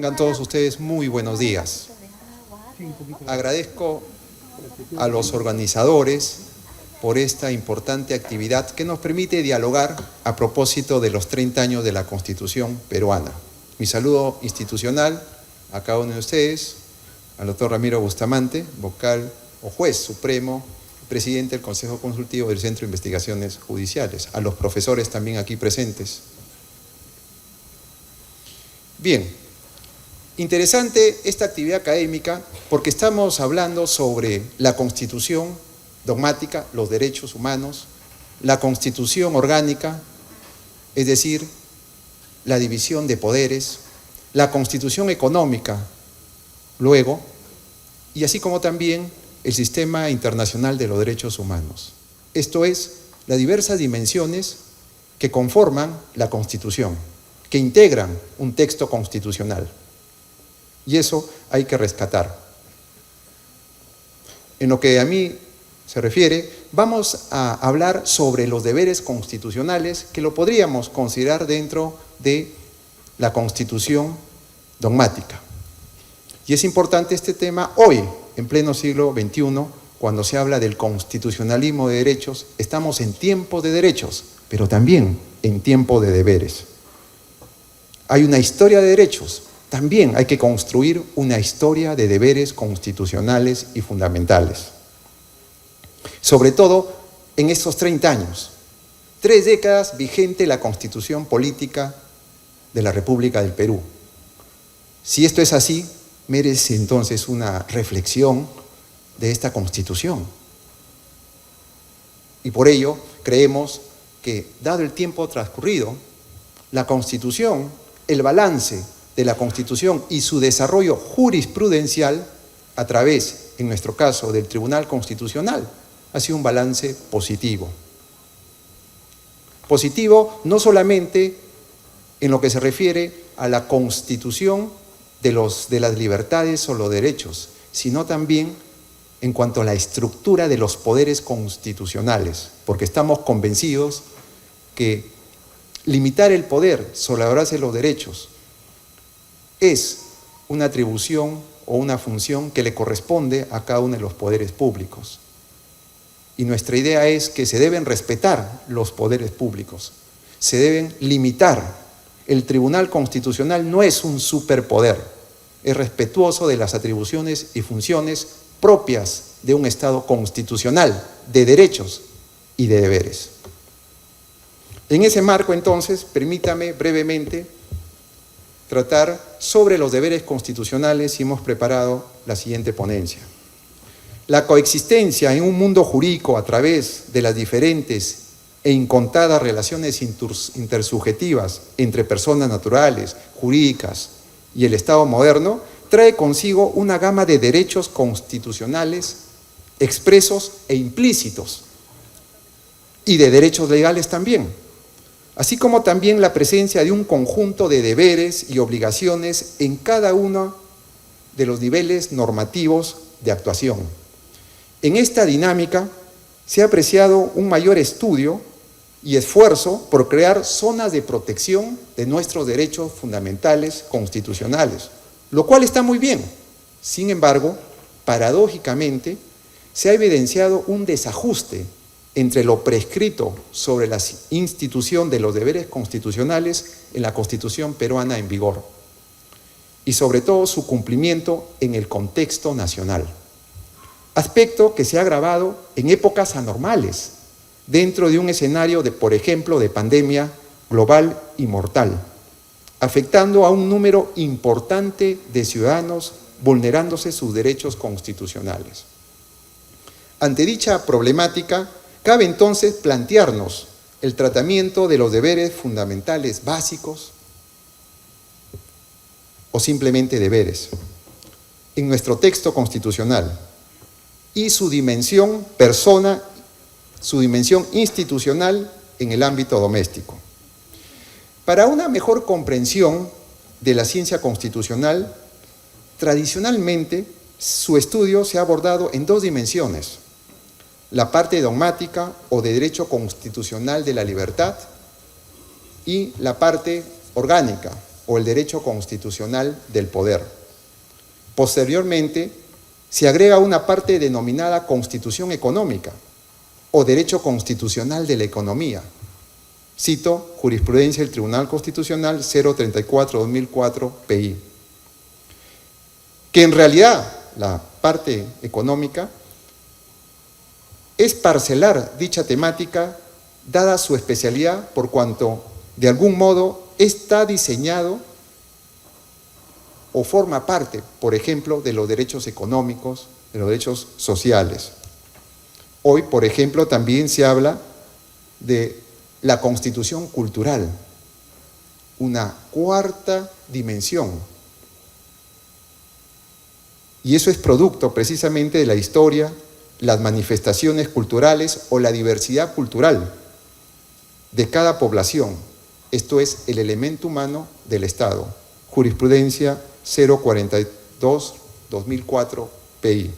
Tengan todos ustedes muy buenos días. Agradezco a los organizadores por esta importante actividad que nos permite dialogar a propósito de los 30 años de la Constitución peruana. Mi saludo institucional a cada uno de ustedes, al doctor Ramiro Bustamante, vocal o juez supremo, presidente del Consejo Consultivo del Centro de Investigaciones Judiciales, a los profesores también aquí presentes. Bien, interesante esta actividad académica porque estamos hablando sobre la Constitución dogmática, los derechos humanos, la Constitución orgánica, es decir, la división de poderes, la Constitución económica, luego, y así como también el Sistema Internacional de los Derechos Humanos. Esto es, las diversas dimensiones que conforman la Constitución, que integran un texto constitucional. Y eso hay que rescatar. En lo que a mí se refiere, vamos a hablar sobre los deberes constitucionales que lo podríamos considerar dentro de la Constitución dogmática. Y es importante este tema hoy, en pleno siglo XXI, cuando se habla del constitucionalismo de derechos. Estamos en tiempo de derechos, pero también en tiempo de deberes. Hay una historia de derechos, también hay que construir una historia de deberes constitucionales y fundamentales. Sobre todo en estos 30 años, 3 décadas vigente la Constitución Política de la República del Perú. Si esto es así, merece entonces una reflexión de esta Constitución. Y por ello creemos que, dado el tiempo transcurrido, la Constitución, el balance de la Constitución y su desarrollo jurisprudencial a través, en nuestro caso, del Tribunal Constitucional, ha sido un balance positivo. Positivo no solamente en lo que se refiere a la constitución de las libertades o los derechos, sino también en cuanto a la estructura de los poderes constitucionales, porque estamos convencidos que limitar el poder sobre la base de los derechos es una atribución o una función que le corresponde a cada uno de los poderes públicos. Y nuestra idea es que se deben respetar los poderes públicos, se deben limitar. El Tribunal Constitucional no es un superpoder, es respetuoso de las atribuciones y funciones propias de un Estado constitucional, de derechos y de deberes. En ese marco, entonces, permítame brevemente tratar sobre los deberes constitucionales y hemos preparado la siguiente ponencia. La coexistencia en un mundo jurídico a través de las diferentes e incontadas relaciones intersubjetivas entre personas naturales, jurídicas y el Estado moderno, trae consigo una gama de derechos constitucionales expresos e implícitos, y de derechos legales también, así como también la presencia de un conjunto de deberes y obligaciones en cada uno de los niveles normativos de actuación. En esta dinámica se ha apreciado un mayor estudio y esfuerzo por crear zonas de protección de nuestros derechos fundamentales constitucionales, lo cual está muy bien. Sin embargo, paradójicamente, se ha evidenciado un desajuste entre lo prescrito sobre la institución de los deberes constitucionales en la Constitución peruana en vigor y sobre todo su cumplimiento en el contexto nacional. Aspecto que se ha agravado en épocas anormales, dentro de un escenario de, por ejemplo, de pandemia global y mortal, afectando a un número importante de ciudadanos, vulnerándose sus derechos constitucionales. Ante dicha problemática, cabe entonces plantearnos el tratamiento de los deberes fundamentales básicos o simplemente deberes en nuestro texto constitucional y su dimensión su dimensión institucional en el ámbito doméstico. Para una mejor comprensión de la ciencia constitucional, tradicionalmente su estudio se ha abordado en 2 dimensiones: la parte dogmática o de derecho constitucional de la libertad y la parte orgánica o el derecho constitucional del poder. Posteriormente, se agrega una parte denominada Constitución Económica o Derecho Constitucional de la Economía. Cito jurisprudencia del Tribunal Constitucional 034-2004 PI. Que en realidad la parte económica es parcelar dicha temática dada su especialidad por cuanto de algún modo está diseñado o forma parte, por ejemplo, de los derechos económicos, de los derechos sociales. Hoy, por ejemplo, también se habla de la constitución cultural, una cuarta dimensión. Y eso es producto precisamente de la historia, las manifestaciones culturales o la diversidad cultural de cada población. Esto es el elemento humano del Estado. Jurisprudencia 042-2004 PI.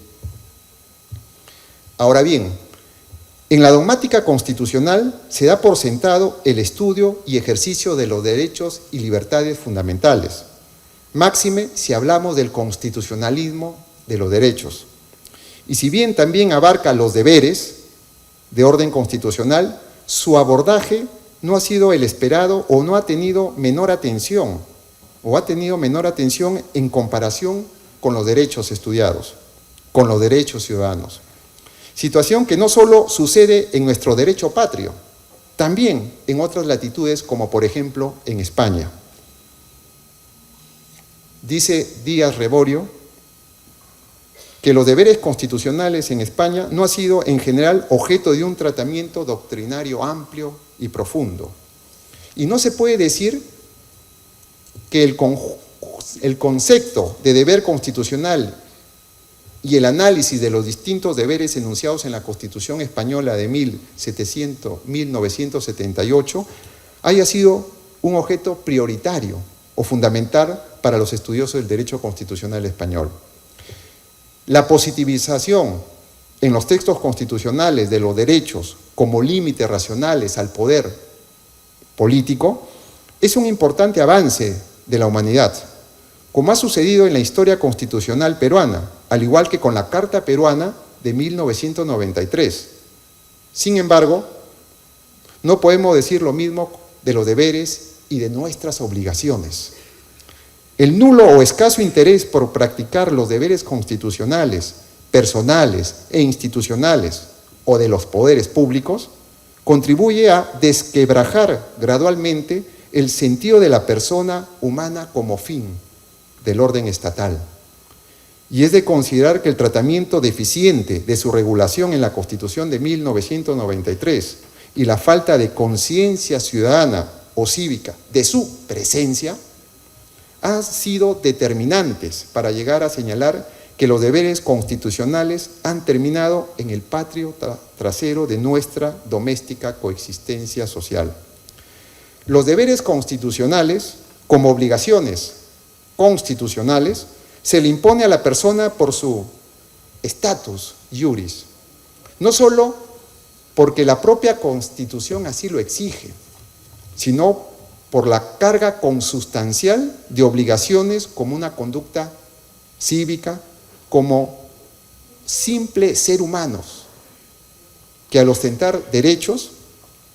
Ahora bien, en la dogmática constitucional se da por sentado el estudio y ejercicio de los derechos y libertades fundamentales. Máxime si hablamos del constitucionalismo de los derechos. Y si bien también abarca los deberes de orden constitucional, su abordaje no ha sido el esperado o no ha tenido menor atención, o ha tenido menor atención en comparación con los derechos estudiados, con los derechos ciudadanos. Situación que no solo sucede en nuestro derecho patrio, también en otras latitudes como por ejemplo en España. Dice Díaz Reborio que los deberes constitucionales en España no ha sido en general objeto de un tratamiento doctrinario amplio y profundo. Y no se puede decir que el concepto de deber constitucional y el análisis de los distintos deberes enunciados en la Constitución Española de 1978 haya sido un objeto prioritario o fundamental para los estudiosos del derecho constitucional español. La positivización en los textos constitucionales de los derechos como límites racionales al poder político es un importante avance de la humanidad, como ha sucedido en la historia constitucional peruana, al igual que con la Carta Peruana de 1993. Sin embargo, no podemos decir lo mismo de los deberes y de nuestras obligaciones. El nulo o escaso interés por practicar los deberes constitucionales, personales e institucionales o de los poderes públicos contribuye a desquebrajar gradualmente el sentido de la persona humana como fin del orden estatal. Y es de considerar que el tratamiento deficiente de su regulación en la Constitución de 1993 y la falta de conciencia ciudadana o cívica de su presencia han sido determinantes para llegar a señalar que los deberes constitucionales han terminado en el patio trasero de nuestra doméstica coexistencia social. Los deberes constitucionales, como obligaciones constitucionales, se le impone a la persona por su status iuris, no solo porque la propia Constitución así lo exige, sino por la carga consustancial de obligaciones como una conducta cívica, como simple ser humanos, que al ostentar derechos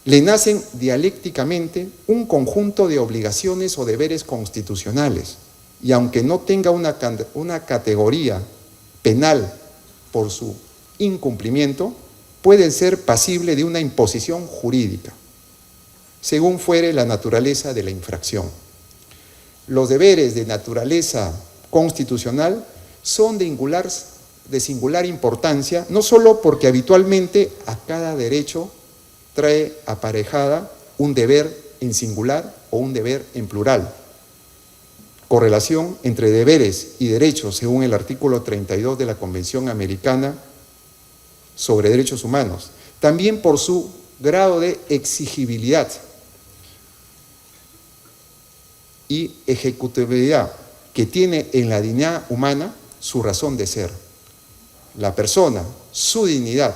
le nacen dialécticamente un conjunto de obligaciones o deberes constitucionales, y aunque no tenga una categoría penal por su incumplimiento, pueden ser pasibles de una imposición jurídica, según fuere la naturaleza de la infracción. Los deberes de naturaleza constitucional son de singular importancia, no solo porque habitualmente a cada derecho trae aparejada un deber en singular o un deber en plural. Correlación entre deberes y derechos según el artículo 32 de la Convención Americana sobre Derechos Humanos. También por su grado de exigibilidad y ejecutabilidad que tiene en la dignidad humana su razón de ser. La persona, su dignidad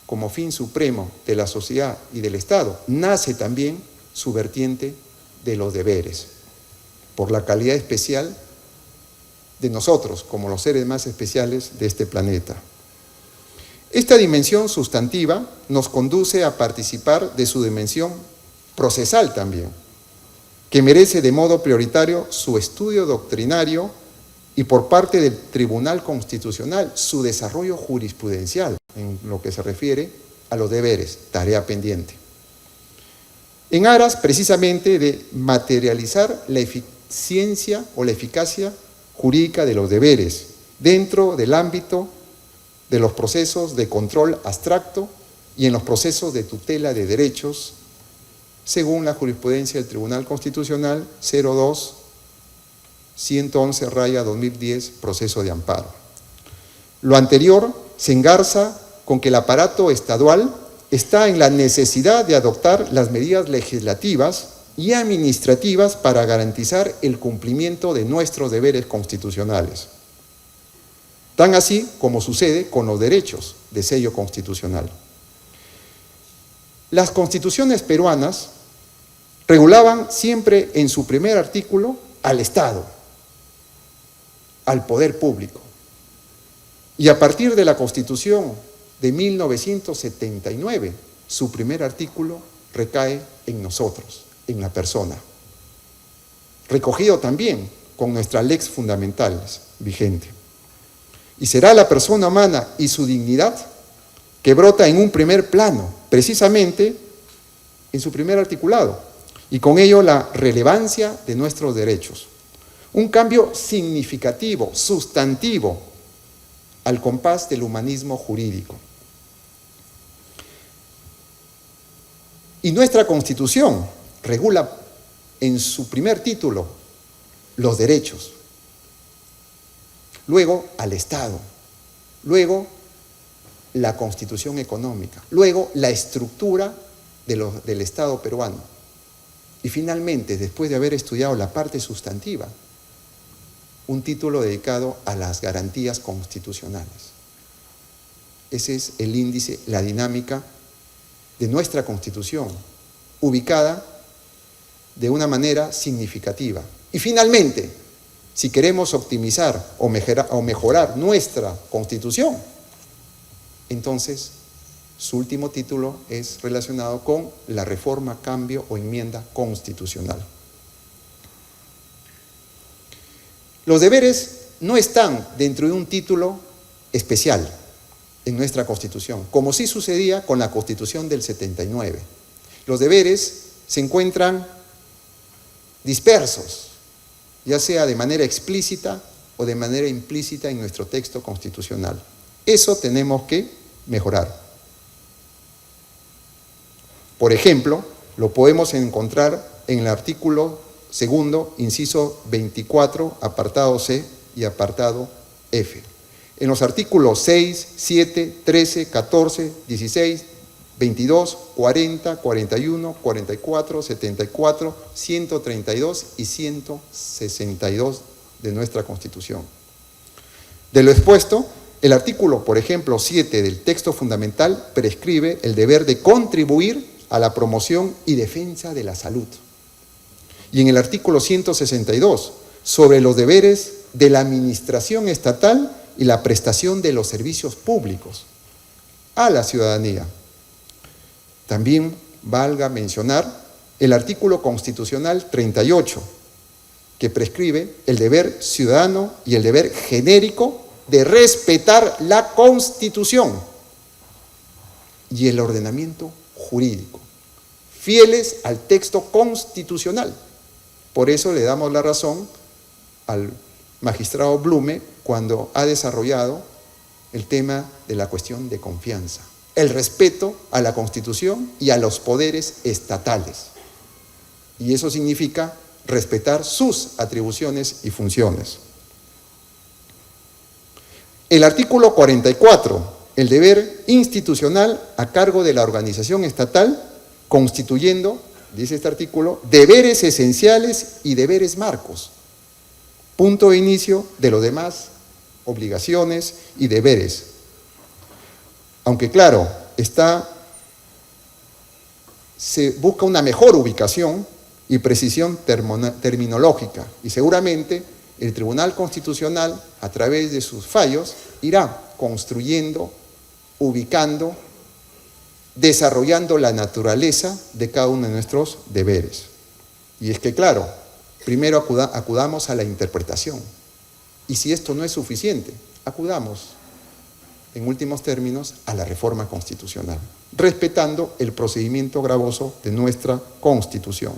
como fin supremo de la sociedad y del Estado, nace también su vertiente de los deberes. por la calidad especial de nosotros, como los seres más especiales de este planeta. Esta dimensión sustantiva nos conduce a participar de su dimensión procesal también, que merece de modo prioritario su estudio doctrinario y por parte del Tribunal Constitucional su desarrollo jurisprudencial en lo que se refiere a los deberes, tarea pendiente. En aras precisamente de materializar la eficiencia o la eficacia jurídica de los deberes dentro del ámbito de los procesos de control abstracto y en los procesos de tutela de derechos, según la jurisprudencia del Tribunal Constitucional 02-111-2010, proceso de amparo. Lo anterior se engarza con que el aparato estadual está en la necesidad de adoptar las medidas legislativas y administrativas para garantizar el cumplimiento de nuestros deberes constitucionales. Tan así como sucede con los derechos de sello constitucional. Las constituciones peruanas regulaban siempre en su primer artículo al Estado, al poder público. Y a partir de la Constitución de 1979, su primer artículo recae en nosotros, en la persona. Recogido también con nuestras leyes fundamentales vigente. Y será la persona humana y su dignidad que brota en un primer plano, precisamente en su primer articulado, y con ello la relevancia de nuestros derechos. Un cambio significativo, sustantivo, al compás del humanismo jurídico. Y nuestra Constitución regula en su primer título los derechos, luego al Estado, luego la Constitución económica, luego la estructura del Estado peruano y finalmente, después de haber estudiado la parte sustantiva, un título dedicado a las garantías constitucionales. Ese es el índice, la dinámica de nuestra Constitución, ubicada de una manera significativa. Y finalmente, si queremos optimizar o mejorar nuestra Constitución, entonces su último título es relacionado con la reforma, cambio o enmienda constitucional. Los deberes no están dentro de un título especial en nuestra Constitución, como sí sucedía con la Constitución del 79. Los deberes se encuentran dispersos, ya sea de manera explícita o de manera implícita en nuestro texto constitucional. Eso tenemos que mejorar. Por ejemplo, lo podemos encontrar en el artículo segundo, inciso 24, apartado C y apartado F. En los artículos 6, 7, 13, 14, 16, 22, 40, 41, 44, 74, 132 y 162 de nuestra Constitución. De lo expuesto, el artículo, por ejemplo, 7 del texto fundamental prescribe el deber de contribuir a la promoción y defensa de la salud. Y en el artículo 162, sobre los deberes de la administración estatal y la prestación de los servicios públicos a la ciudadanía. También valga mencionar el artículo constitucional 38, que prescribe el deber ciudadano y el deber genérico de respetar la Constitución y el ordenamiento jurídico, fieles al texto constitucional. Por eso le damos la razón al magistrado Blume cuando ha desarrollado el tema de la cuestión de confianza, el respeto a la Constitución y a los poderes estatales. Y eso significa respetar sus atribuciones y funciones. El artículo 44, el deber institucional a cargo de la organización estatal, constituyendo, dice este artículo, deberes esenciales y deberes marcos, punto de inicio de los demás obligaciones y deberes. Aunque claro, se busca una mejor ubicación y precisión terminológica. Y seguramente el Tribunal Constitucional, a través de sus fallos, irá construyendo, ubicando, desarrollando la naturaleza de cada uno de nuestros deberes. Y es que, claro, primero acudamos a la interpretación. Y si esto no es suficiente, acudamos, en últimos términos, a la reforma constitucional, respetando el procedimiento gravoso de nuestra Constitución.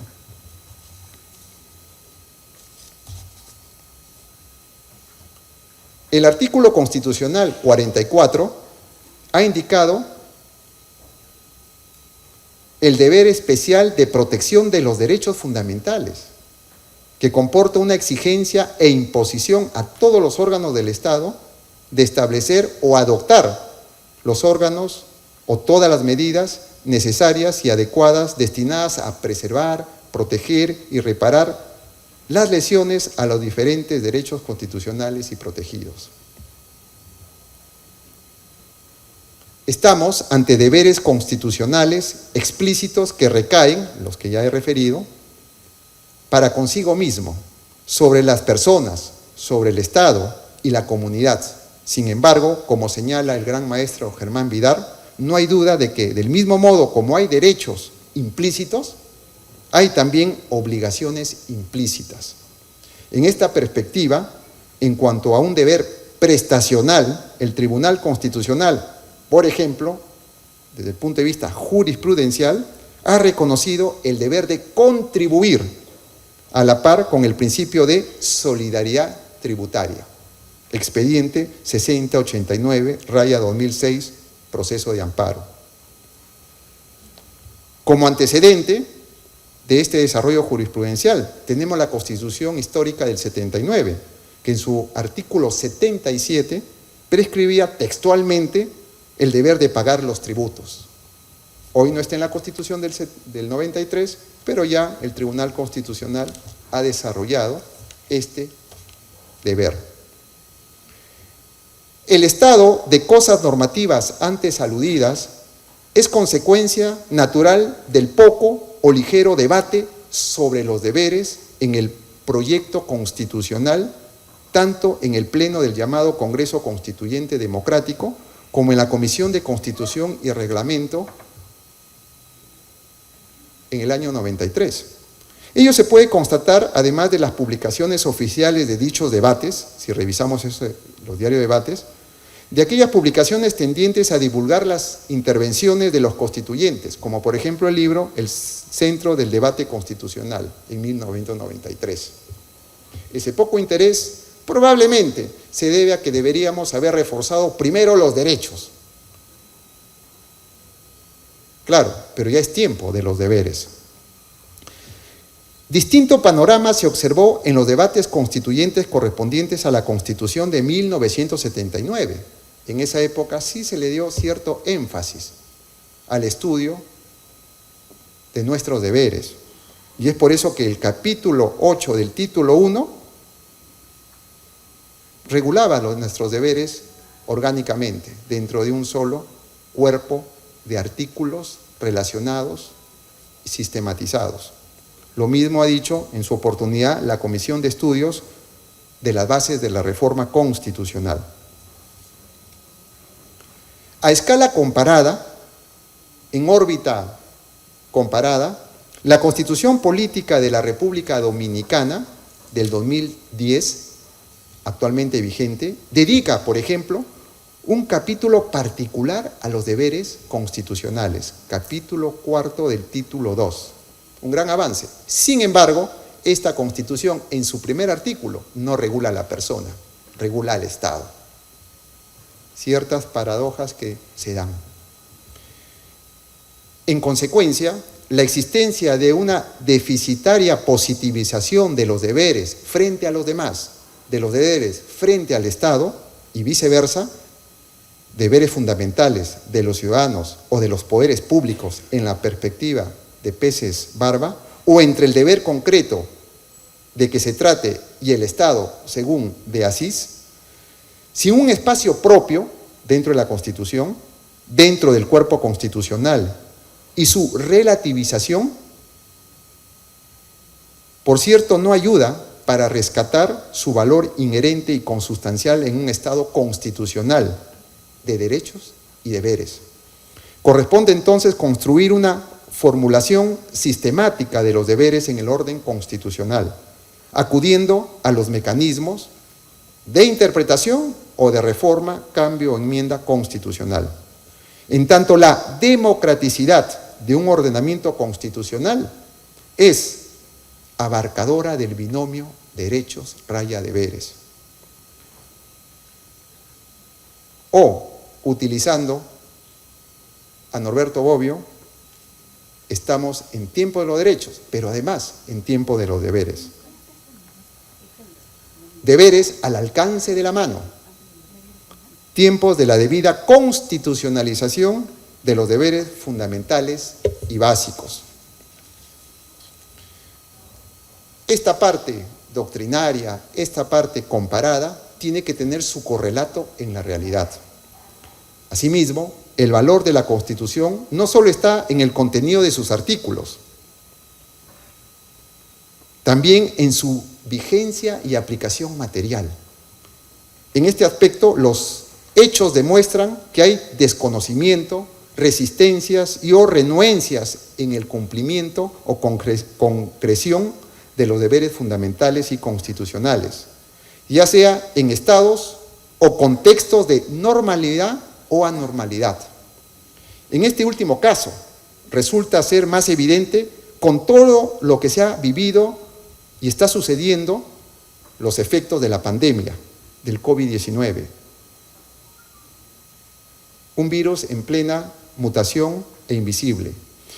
El artículo constitucional 44 ha indicado el deber especial de protección de los derechos fundamentales, que comporta una exigencia e imposición a todos los órganos del Estado de establecer o adoptar los órganos o todas las medidas necesarias y adecuadas destinadas a preservar, proteger y reparar las lesiones a los diferentes derechos constitucionales y protegidos. Estamos ante deberes constitucionales explícitos que recaen, los que ya he referido, para consigo mismo, sobre las personas, sobre el Estado y la comunidad. Sin embargo, como señala el gran maestro Germán Vidar, no hay duda de que del mismo modo como hay derechos implícitos, hay también obligaciones implícitas. En esta perspectiva, en cuanto a un deber prestacional, el Tribunal Constitucional, por ejemplo, desde el punto de vista jurisprudencial, ha reconocido el deber de contribuir a la par con el principio de solidaridad tributaria. Expediente 6089/2006, proceso de amparo. Como antecedente de este desarrollo jurisprudencial, tenemos la Constitución Histórica del 79, que en su artículo 77 prescribía textualmente el deber de pagar los tributos. Hoy no está en la Constitución del 93, pero ya el Tribunal Constitucional ha desarrollado este deber. El estado de cosas normativas antes aludidas es consecuencia natural del poco o ligero debate sobre los deberes en el proyecto constitucional, tanto en el Pleno del llamado Congreso Constituyente Democrático, como en la Comisión de Constitución y Reglamento en el año 93. Ello se puede constatar, además de las publicaciones oficiales de dichos debates, si revisamos los diarios de debates, de aquellas publicaciones tendientes a divulgar las intervenciones de los constituyentes, como por ejemplo el libro El Centro del Debate Constitucional, en 1993. Ese poco interés probablemente se debe a que deberíamos haber reforzado primero los derechos. Claro, pero ya es tiempo de los deberes. Distinto panorama se observó en los debates constituyentes correspondientes a la Constitución de 1979. En esa época sí se le dio cierto énfasis al estudio de nuestros deberes. Y es por eso que el capítulo 8 del título 1 regulaba nuestros deberes orgánicamente dentro de un solo cuerpo de artículos relacionados y sistematizados. Lo mismo ha dicho en su oportunidad la Comisión de Estudios de las Bases de la Reforma Constitucional. A escala comparada, en órbita comparada, la Constitución Política de la República Dominicana del 2010, actualmente vigente, dedica, por ejemplo, un capítulo particular a los deberes constitucionales, capítulo 4 del título 2. Un gran avance. Sin embargo, esta Constitución, en su primer artículo, no regula a la persona, regula al Estado. Ciertas paradojas que se dan. En consecuencia, la existencia de una deficitaria positivización de los deberes frente a los demás, de los deberes frente al Estado y viceversa, deberes fundamentales de los ciudadanos o de los poderes públicos en la perspectiva de peces barba, o entre el deber concreto de que se trate y el Estado, según de Asís, sin un espacio propio dentro de la Constitución, dentro del cuerpo constitucional y su relativización, Por cierto, no ayuda para rescatar su valor inherente y consustancial en un Estado constitucional de derechos y deberes. Corresponde entonces construir una formulación sistemática de los deberes en el orden constitucional, acudiendo a los mecanismos de interpretación o de reforma, cambio o enmienda constitucional. En tanto, la democraticidad de un ordenamiento constitucional es abarcadora del binomio derechos raya deberes. O, utilizando a Norberto Bobbio, estamos en tiempo de los derechos, pero además en tiempo de los deberes. Deberes al alcance de la mano. Tiempos de la debida constitucionalización de los deberes fundamentales y básicos. Esta parte doctrinaria, esta parte comparada, tiene que tener su correlato en la realidad. Asimismo, el valor de la Constitución no solo está en el contenido de sus artículos, también en su vigencia y aplicación material. En este aspecto, los hechos demuestran que hay desconocimiento, resistencias y o renuencias en el cumplimiento o concreción de los deberes fundamentales y constitucionales, ya sea en estados o contextos de normalidad o anormalidad. En este último caso, resulta ser más evidente con todo lo que se ha vivido y está sucediendo los efectos de la pandemia, del COVID-19. Un virus en plena mutación e invisible,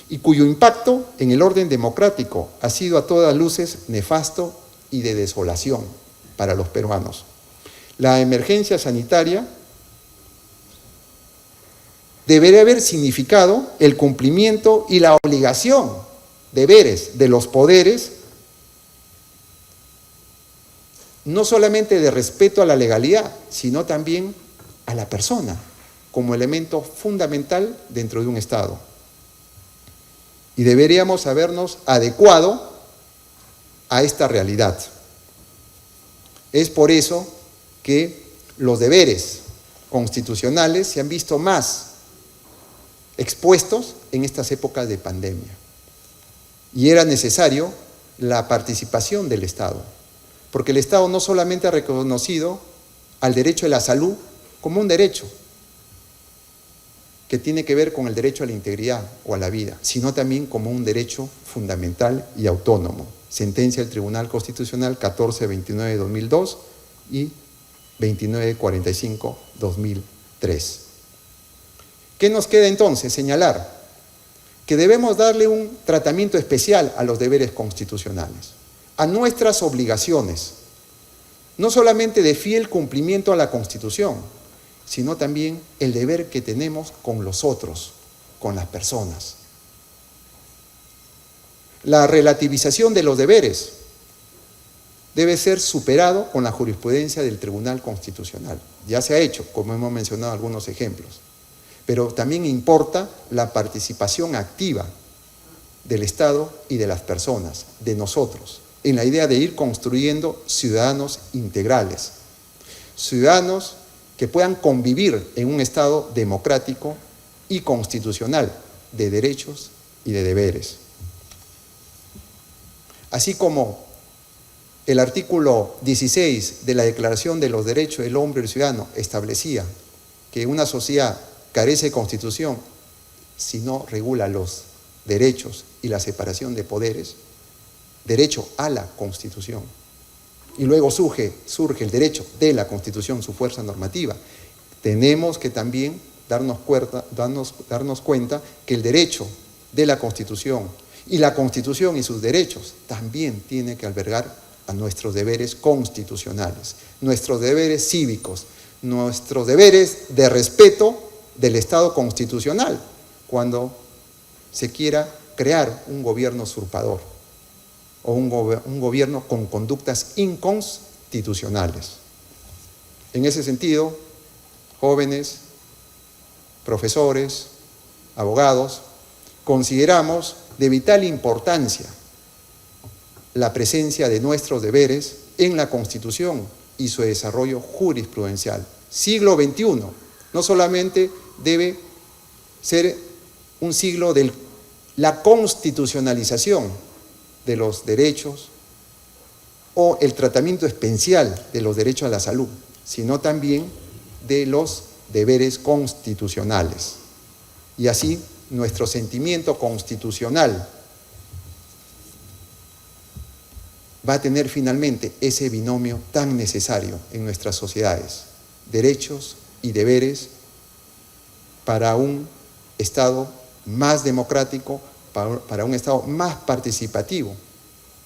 y cuyo impacto en el orden democrático ha sido a todas luces nefasto y de desolación para los peruanos. La emergencia sanitaria debería haber significado el cumplimiento y la obligación, deberes de los poderes, no solamente de respeto a la legalidad, sino también a la persona, como elemento fundamental dentro de un Estado. Y deberíamos habernos adecuado a esta realidad. Es por eso que los deberes constitucionales se han visto más expuestos en estas épocas de pandemia. Y era necesario la participación del Estado, porque el Estado no solamente ha reconocido al derecho a la salud como un derecho que tiene que ver con el derecho a la integridad o a la vida, sino también como un derecho fundamental y autónomo. Sentencia del Tribunal Constitucional 1429 de 2002 y 2945-2003. ¿Qué nos queda entonces? Señalar que debemos darle un tratamiento especial a los deberes constitucionales, a nuestras obligaciones, no solamente de fiel cumplimiento a la Constitución, sino también el deber que tenemos con los otros, con las personas. La relativización de los deberes debe ser superado con la jurisprudencia del Tribunal Constitucional. Ya se ha hecho, como hemos mencionado algunos ejemplos, pero también importa la participación activa del Estado y de las personas, de nosotros, en la idea de ir construyendo ciudadanos integrales, ciudadanos que puedan convivir en un Estado democrático y constitucional de derechos y de deberes. Así como el artículo 16 de la Declaración de los Derechos del Hombre y del Ciudadano establecía que una sociedad carece de constitución si no regula los derechos y la separación de poderes, derecho a la Constitución. Y luego surge el derecho de la Constitución, su fuerza normativa. Tenemos que también darnos cuenta que el derecho de la Constitución y la Constitución y sus derechos también tiene que albergar a nuestros deberes constitucionales, nuestros deberes cívicos, nuestros deberes de respeto del Estado constitucional, cuando se quiera crear un gobierno usurpador o un gobierno con conductas inconstitucionales. En ese sentido, jóvenes, profesores, abogados, consideramos de vital importancia la presencia de nuestros deberes en la Constitución y su desarrollo jurisprudencial. Siglo XXI no solamente debe ser un siglo de la constitucionalización de los derechos o el tratamiento especial de los derechos a la salud, sino también de los deberes constitucionales. Y así nuestro sentimiento constitucional va a tener finalmente ese binomio tan necesario en nuestras sociedades, derechos y deberes para un Estado más democrático, para un Estado más participativo,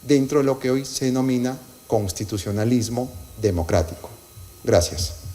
dentro de lo que hoy se denomina constitucionalismo democrático. Gracias.